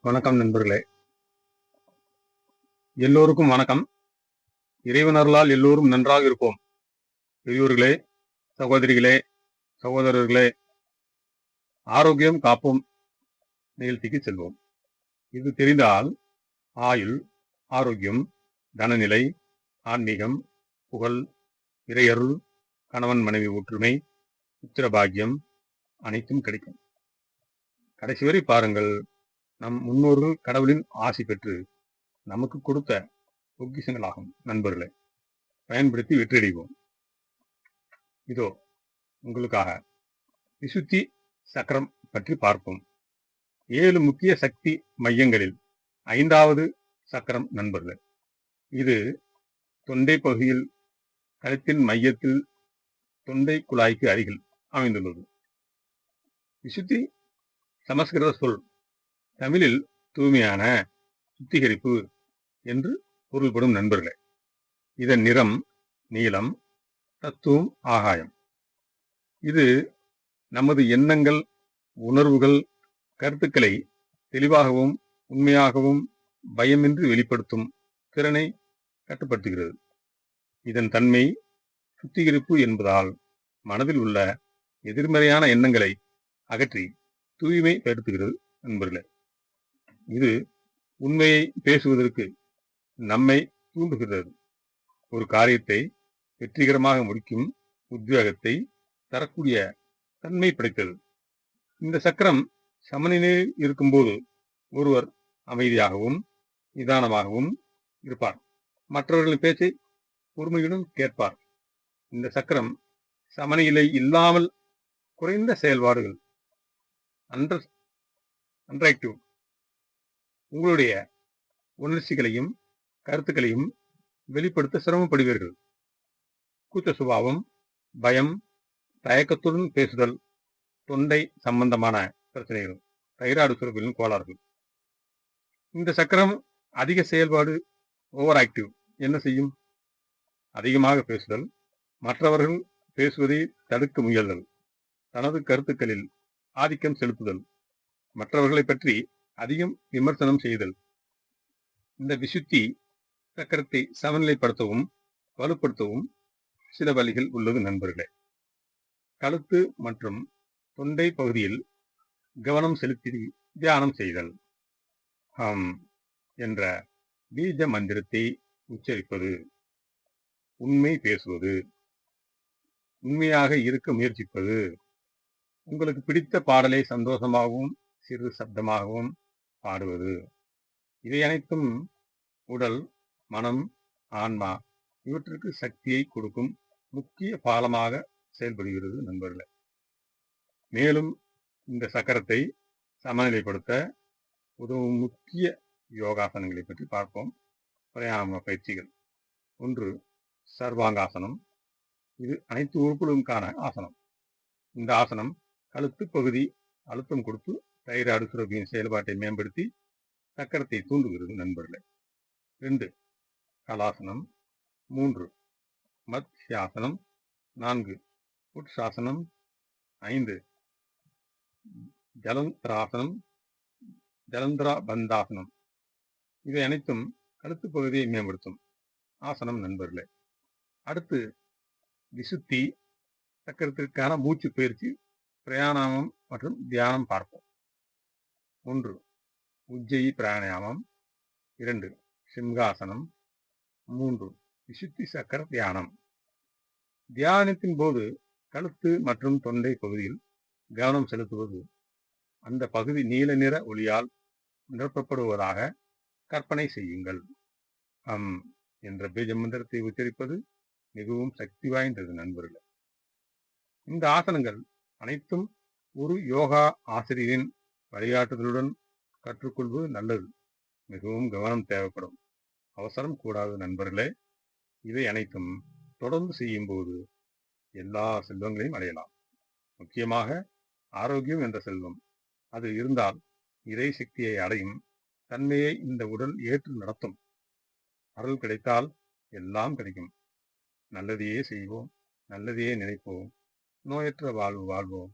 வணக்கம் நண்பர்களே. எல்லோருக்கும் வணக்கம். இறைவன் அருளால் எல்லோரும் நன்றாக இருப்போம். பெரியோர்களே, சகோதரிகளே, சகோதரர்களே, ஆரோக்கியம் காப்போம் நிகழ்ச்சிக்கு செல்வோம். இது தெரிந்தால் ஆயுள், ஆரோக்கியம், தனநிலை, ஆன்மீகம், புகழ், இறையருள், கணவன் மனைவி ஒற்றுமை, உத்திரபாகியம் அனைத்தும் கிடைக்கும். கடைசி வரை பாருங்கள். நம் முன்னோர்கள் கடவுளின் ஆசி பெற்று நமக்கு கொடுத்த பொக்கிஷங்களாகும். நண்பர்களை பயன்படுத்தி வெற்றியடைவோம். இதோ உங்களுக்காக விசுத்தி சக்கரம் பற்றி பார்ப்போம். 7 முக்கிய சக்தி மையங்களில் 5வது சக்கரம் நண்பர்கள். இது தொண்டை பகுதியில் கழுத்தின் மையத்தில் தொண்டை குழாய்க்கு அருகில் அமைந்துள்ளது. விசுத்தி சமஸ்கிருத சொல், தமிழில் தூய்மையான, சுத்திகரிப்பு என்று பொருள்படும் நண்பர்களே. இதன் நிறம் நீலம், தத்துவம் ஆகாயம். இது நமது எண்ணங்கள், உணர்வுகள், கருத்துக்களை தெளிவாகவும் உண்மையாகவும் பயமின்றி வெளிப்படுத்தும் திறனை கட்டுப்படுத்துகிறது. இதன் தன்மை சுத்திகரிப்பு என்பதால் மனதில் உள்ள எதிர்மறையான எண்ணங்களை அகற்றி தூய்மைப்படுத்துகிறது நண்பர்களே. இது உண்மையை பேசுவதற்கு நம்மை தூண்டுகிறது. ஒரு காரியத்தை வெற்றிகரமாக முடிக்கும் உத்வேகத்தை தரக்கூடிய தன்மை படைத்தது. இந்த சக்கரம் சமநிலையில் இருக்கும்போது ஒருவர் அமைதியாகவும் நிதானமாகவும் இருப்பார். மற்றவர்களின் பேச்சை பொறுமையுடன் கேட்பார். இந்த சக்கரம் சமநிலை இல்லாமல் குறைந்த செயல்பாடுகள், அன்றைக்டிவ், உங்களுடைய உணர்ச்சிகளையும் கருத்துக்களையும் வெளிப்படுத்த சிரமப்படுவீர்கள். கூச்ச சுபாவம், பயம், தயக்கத்துடன் பேசுதல், தொண்டை சம்பந்தமான பிரச்சனைகள், தைராய்டு சுரப்பிகளின் கோளாறுகள். இந்த சக்கரம் அதிக செயல்பாடு, ஓவர் ஆக்டிவ், என்ன செய்யும்? அதிகமாக பேசுதல், மற்றவர்கள் பேசுவதை தடுக்க முயல்தல், தனது கருத்துக்களில் ஆதிக்கம் செலுத்துதல், மற்றவர்களை பற்றி அதிகம் விமர்சனம் செய்தல். இந்த விசுத்தி சக்கரத்தை சமநிலைப்படுத்தவும் வலுப்படுத்தவும் சில வழிகள் உள்ளது நண்பர்களே. கழுத்து மற்றும் தொண்டை பகுதியில் கவனம் செலுத்தி தியானம் செய்தல். ஹம் என்ற பீஜ மந்திரத்தை உச்சரிப்பது, உண்மை பேசுவது, உண்மையாக இருக்க முயற்சிப்பது, உங்களுக்கு பிடித்த பாடலை சந்தோஷமாகவும் சிறு சப்தமாகவும் பாடுவது. இவை அனைத்தும் உடல், மனம், ஆன்மா இவற்றுக்கு சக்தியை கொடுக்கும் முக்கிய பாலமாக செயல்படுகிறது நண்பர்களே. மேலும் இந்த சக்கரத்தை சமநிலைப்படுத்த உதவும் முக்கிய யோகாசனங்களை பற்றி பார்ப்போம். பிராணாயாம பயிற்சிகள். 1. சர்வாங்காசனம். இது அனைத்து உறுப்புகளுக்கான ஆசனம். இந்த ஆசனம் கழுத்து பகுதி அழுத்தம் கொடுத்து தைராய்டு சுரப்பியின் செயல்பாட்டை மேம்படுத்தி சக்கரத்தை தூண்டுகிறது நண்பர்களே. 2. கலாசனம். 3. மத்யாசனம். 4. உட்சாசனம். 5. ஜலந்திராசனம், ஜலந்திரா பந்தாசனம். இவை அனைத்தும் கழுத்து பகுதியை மேம்படுத்தும் ஆசனம் நண்பர்களே. அடுத்து விசுத்தி சக்கரத்திற்கான மூச்சு பயிற்சி, பிராணாயாமம் மற்றும் தியானம் பார்ப்போம். 1. உஜ்ஜயி பிராணாயாமம். 2. சிம்ஹாசனம். 3. விசுத்தி சக்கர தியானம். தியானத்தின் போது கழுத்து மற்றும் தொண்டை பகுதியில் கவனம் செலுத்துவது, அந்த பகுதி நீல நிற ஒளியால் நிரப்பப்படுவதாக கற்பனை செய்யுங்கள். என்ற பீஜ மந்திரத்தை உச்சரிப்பது மிகவும் சக்தி வாய்ந்தது நண்பர்கள். இந்த ஆசனங்கள் அனைத்தும் ஒரு யோகா ஆசிரியரின் வழிகாட்டுதலுடன் கற்றுக்கொள்வது நல்லது. மிகவும் கவனம் தேவைப்படும், அவசரம் கூடாது நண்பர்களே. இவை அனைத்தும் தொடர்ந்து செய்யும் போது எல்லா செல்வங்களையும் அடையலாம். முக்கியமாக ஆரோக்கியம் என்ற செல்வம், அது இருந்தால் இறை சக்தியை அடையும் தன்மையை இந்த உடல் ஏற்று நடத்தும். அருள் கிடைத்தால் எல்லாம் கிடைக்கும். நல்லதையே செய்வோம், நல்லதையே நினைப்போம், நோயற்ற வாழ்வு வாழ்வோம்.